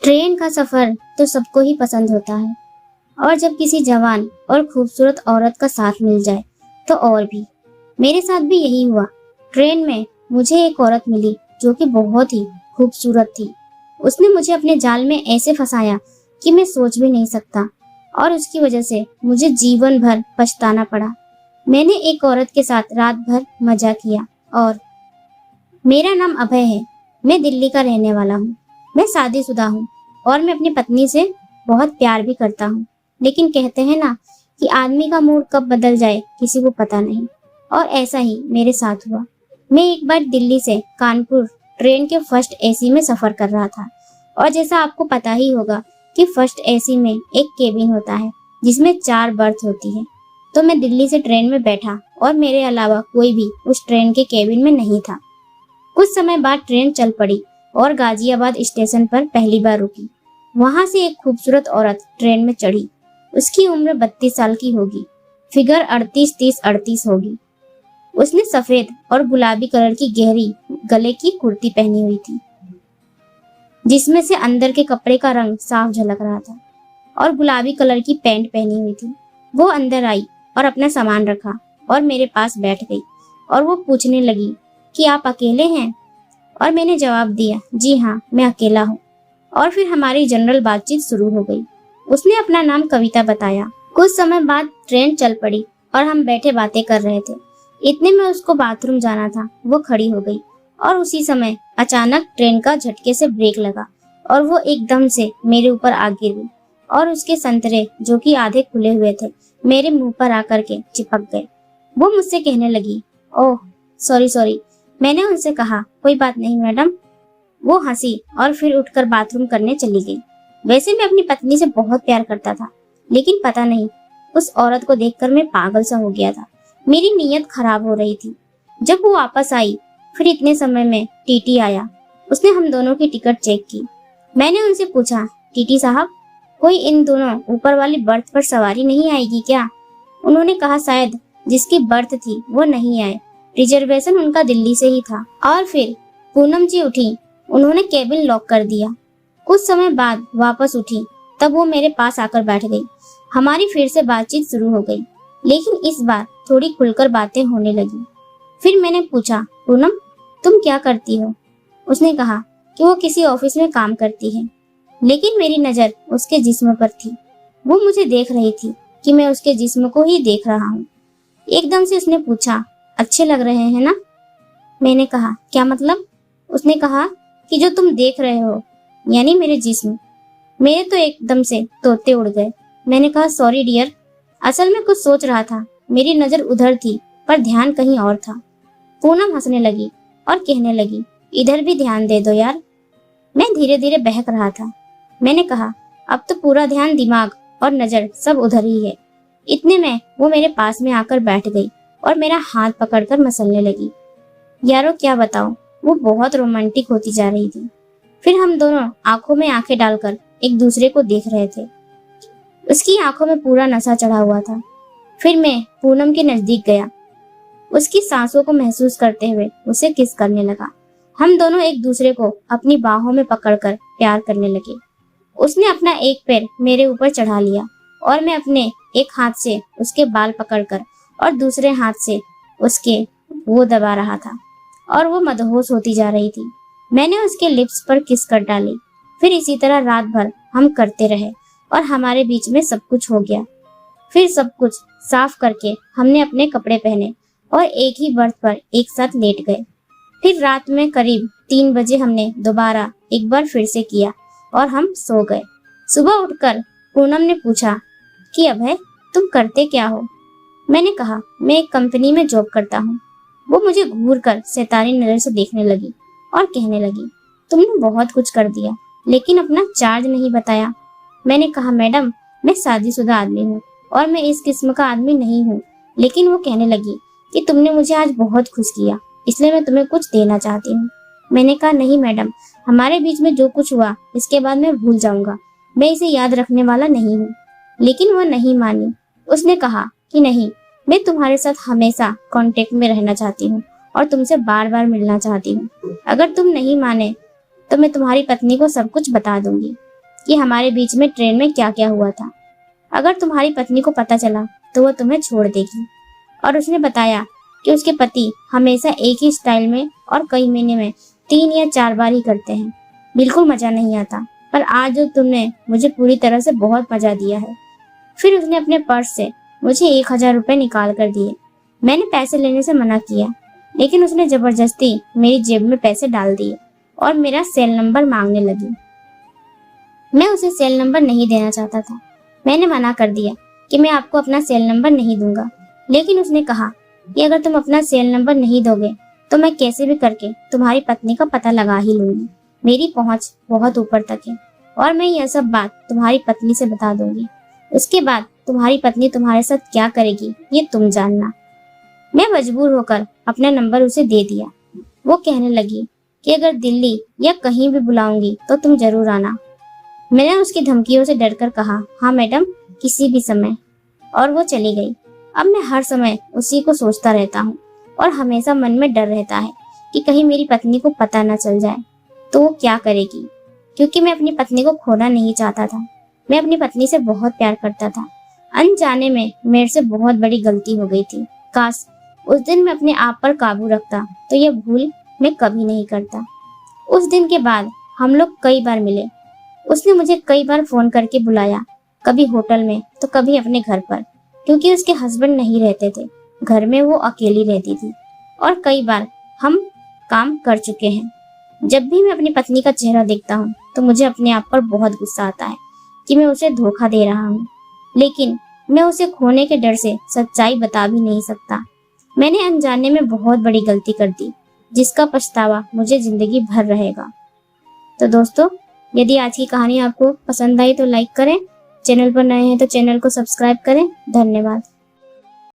Train का सफर तो सबको ही पसंद होता है और जब किसी जवान और खूबसूरत औरत का साथ मिल जाए तो और भी। मेरे साथ भी यही हुआ। ट्रेन में मुझे एक औरत मिली जो कि बहुत ही खूबसूरत थी। उसने मुझे अपने जाल में ऐसे फंसाया कि मैं सोच भी नहीं सकता और उसकी वजह से मुझे जीवन भर पछताना पड़ा। मैंने एक औरत के साथ रात भर मजा किया और मेरा नाम अभय है। मैं दिल्ली का रहने वाला हूँ। मैं शादीशुदा हूँ और मैं अपनी पत्नी से बहुत प्यार भी करता हूँ। लेकिन कहते हैं ना कि आदमी का मूड कब बदल जाए किसी को पता नहीं, और ऐसा ही मेरे साथ हुआ। मैं एक बार दिल्ली से कानपुर ट्रेन के फर्स्ट एसी में सफर कर रहा था और जैसा आपको पता ही होगा कि फर्स्ट एसी में एक केबिन होता है जिसमें 4 बर्थ होती है। तो मैं दिल्ली से ट्रेन में बैठा और मेरे अलावा कोई भी उस ट्रेन के केबिन में नहीं था। कुछ समय बाद ट्रेन चल पड़ी और गाजियाबाद स्टेशन पर पहली बार रुकी। वहां से एक खूबसूरत औरत ट्रेन में चढ़ी। उसकी उम्र 32 साल की होगी, फिगर 38-30-38 होगी। उसने सफेद और गुलाबी कलर की गहरी गले की कुर्ती पहनी हुई थी जिसमें से अंदर के कपड़े का रंग साफ झलक रहा था, और गुलाबी कलर की पैंट पहनी हुई थी। वो अंदर आई और अपना सामान रखा और मेरे पास बैठ गई और वो पूछने लगी कि आप अकेले हैं? और मैंने जवाब दिया, जी हाँ, मैं अकेला हूँ। और फिर हमारी जनरल बातचीत शुरू हो गई। उसने अपना नाम कविता बताया। कुछ समय बाद ट्रेन चल पड़ी और हम बैठे बातें कर रहे थे। इतने में उसको बाथरूम जाना था। वो खड़ी हो गई और उसी समय अचानक ट्रेन का झटके से ब्रेक लगा और वो एकदम से मेरे ऊपर आ गिरी और उसके संतरे जो कि आधे खुले हुए थे मेरे मुंह पर आकर के चिपक गए। वो मुझसे कहने लगी, ओह सॉरी सॉरी। मैंने उनसे कहा, कोई बात नहीं मैडम। वो हंसी और फिर उठकर बाथरूम करने चली गई। वैसे मैं अपनी पत्नी से बहुत प्यार करता था, लेकिन पता नहीं उस औरत को देखकर मैं पागल सा हो गया था। मेरी नीयत खराब हो रही थी। जब वो वापस आई फिर इतने समय में टीटी आया। उसने हम दोनों की टिकट चेक की। मैंने उनसे पूछा, टीटी साहब, कोई इन दोनों ऊपर वाली बर्थ पर सवारी नहीं आएगी क्या? उन्होंने कहा शायद जिसकी बर्थ थी वो नहीं आए, रिजर्वेशन उनका दिल्ली से ही था। और फिर पूनम जी उठी। उन्होंने केबिन लॉक कर दिया। कुछ समय बाद वापस उठी, तब वो मेरे पास आकर बैठ गई। हमारी फिर से बातचीत शुरू हो गई, लेकिन इस बार थोड़ी खुलकर बातें होने लगी। फिर मैंने पूछा, पूनम तुम क्या करती हो? उसने कहा कि वो किसी ऑफिस में काम करती है, लेकिन मेरी नजर उसके जिस्म पर थी। वो मुझे देख रही थी कि मैं उसके जिस्म को ही देख रहा हूँ। एकदम से उसने पूछा, अच्छे लग रहे हैं ना? मैंने कहा, क्या मतलब? उसने कहा कि जो तुम देख रहे हो, यानी मेरे जिस्म। मेरे तो एकदम से तोते उड़ गए। मैंने कहा, सॉरी डियर, असल में कुछ सोच रहा था। मेरी नजर उधर थी पर ध्यान कहीं और था। पूनम हंसने लगी और कहने लगी, इधर भी ध्यान दे दो यार। मैं धीरे धीरे बहक रहा था। मैंने कहा, अब तो पूरा ध्यान दिमाग और नजर सब उधर ही है। इतने में वो मेरे पास में आकर बैठ गई और मेरा हाथ पकड़कर मसलने लगी। यारो क्या बताऊं, वो बहुत रोमांटिक होती जा रही थी। फिर हम दोनों आंखों में आंखें डालकर एक दूसरे को देख रहे थे। उसकी आंखों में पूरा नशा चढ़ा हुआ था। फिर मैं पूनम के नजदीक गया। उसकी सांसों को महसूस करते हुए उसे किस करने लगा। हम दोनों एक दूसरे को अपनी बाहों में पकड़कर प्यार करने लगे। उसने अपना एक पैर मेरे ऊपर चढ़ा लिया और मैं अपने एक हाथ से उसके बाल पकड़कर और दूसरे हाथ से उसके वो दबा रहा था और वो मदहोश होती जा रही थी। मैंने उसके लिप्स पर किस कर डाली। फिर इसी तरह रात भर हम करते रहे और हमारे बीच में सब कुछ हो गया। फिर सब कुछ साफ करके हमने अपने कपड़े पहने और एक ही बर्थ पर एक साथ लेट गए। फिर रात में करीब 3 बजे हमने दोबारा एक बार फिर से किया और हम सो गए। सुबह उठकर पूनम ने पूछा कि अभय तुम करते क्या हो? मैंने कहा, मैं एक कंपनी में जॉब करता हूँ। वो मुझे घूर कर शैतानी नजर से देखने लगी और कहने लगी, तुमने बहुत कुछ कर दिया लेकिन अपना चार्ज नहीं बताया। मैंने कहा, मैडम मैं शादीशुदा आदमी हूँ और मैं इस किस्म का आदमी नहीं हूँ। लेकिन वो कहने लगी कि तुमने मुझे आज बहुत खुश किया, इसलिए मैं तुम्हें कुछ देना चाहती हूँ। मैंने कहा, नहीं मैडम, हमारे बीच में जो कुछ हुआ इसके बाद मैं भूल जाऊंगा, मैं इसे याद रखने वाला नहीं हूँ। लेकिन वो नहीं मानी। उसने कहा कि नहीं, मैं तुम्हारे साथ हमेशा कांटेक्ट में रहना चाहती हूँ और तुमसे बार बार मिलना चाहती हूँ। अगर तुम नहीं माने तो मैं तुम्हारी पत्नी को सब कुछ बता दूंगी। कि हमारे बीच में ट्रेन में क्या क्या हुआ था। अगर तुम्हारी पत्नी को पता चला तो वो तुम्हें छोड़ देगी। और उसने बताया कि उसके पति हमेशा एक ही स्टाइल में और कई महीने में 3 या 4 बार ही करते हैं। बिल्कुल मजा नहीं आता, पर आज जो तुमने मुझे पूरी तरह से बहुत मजा दिया है। फिर उसने अपने पर्स से मुझे 1000 रुपए निकाल कर दिए। मैंने पैसे लेने से मना किया, लेकिन उसने जबरदस्ती मेरी जेब में पैसे डाल दिए और मेरा सेल नंबर मांगने लगी। मैं उसे सेल नंबर नहीं देना चाहता था। मैंने मना कर दिया कि मैं आपको अपना सेल नंबर नहीं दूंगा, लेकिन उसने कहा कि अगर तुम अपना सेल नंबर नहीं दोगे तो मैं कैसे भी करके तुम्हारी पत्नी का पता लगा ही लूंगी। मेरी पहुंच बहुत ऊपर तक है और मैं यह सब बात तुम्हारी पत्नी से बता दूंगी। उसके बाद तुम्हारी पत्नी तुम्हारे साथ क्या करेगी ये तुम जानना। मैं मजबूर होकर अपना नंबर उसे दे दिया। वो कहने लगी कि अगर दिल्ली या कहीं भी बुलाऊंगी तो तुम जरूर आना। मैंने उसकी धमकियों से डरकर कहा, हाँ मैडम, किसी भी समय, और वो चली गई। अब मैं हर समय उसी को सोचता रहता हूँ और हमेशा मन में डर रहता है कि कहीं मेरी पत्नी को पता न चल जाए तो वो क्या करेगी, क्योंकि मैं अपनी पत्नी को खोना नहीं चाहता था। मैं अपनी पत्नी से बहुत प्यार करता था। अनजाने में मेरे से बहुत बड़ी गलती हो गई थी। काश उस दिन मैं अपने आप पर काबू रखता तो यह भूल मैं कभी नहीं करता। उस दिन के बाद हम लोग कई बार मिले। उसने मुझे कई बार फोन करके बुलाया, कभी होटल में तो कभी अपने घर पर, क्योंकि उसके हस्बैंड नहीं रहते थे। घर में वो अकेली रहती थी और कई बार हम काम कर चुके हैं। जब भी मैं अपनी पत्नी का चेहरा देखता हूँ तो मुझे अपने आप पर बहुत गुस्सा आता है कि मैं उसे धोखा दे रहा हूँ, लेकिन मैं उसे खोने के डर से सच्चाई बता भी नहीं सकता। मैंने अनजाने में बहुत बड़ी गलती कर दी, जिसका पछतावा मुझे जिंदगी भर रहेगा। तो दोस्तों, यदि आज की कहानी आपको पसंद आई तो लाइक करें, चैनल पर नए हैं तो चैनल को सब्सक्राइब करें। धन्यवाद।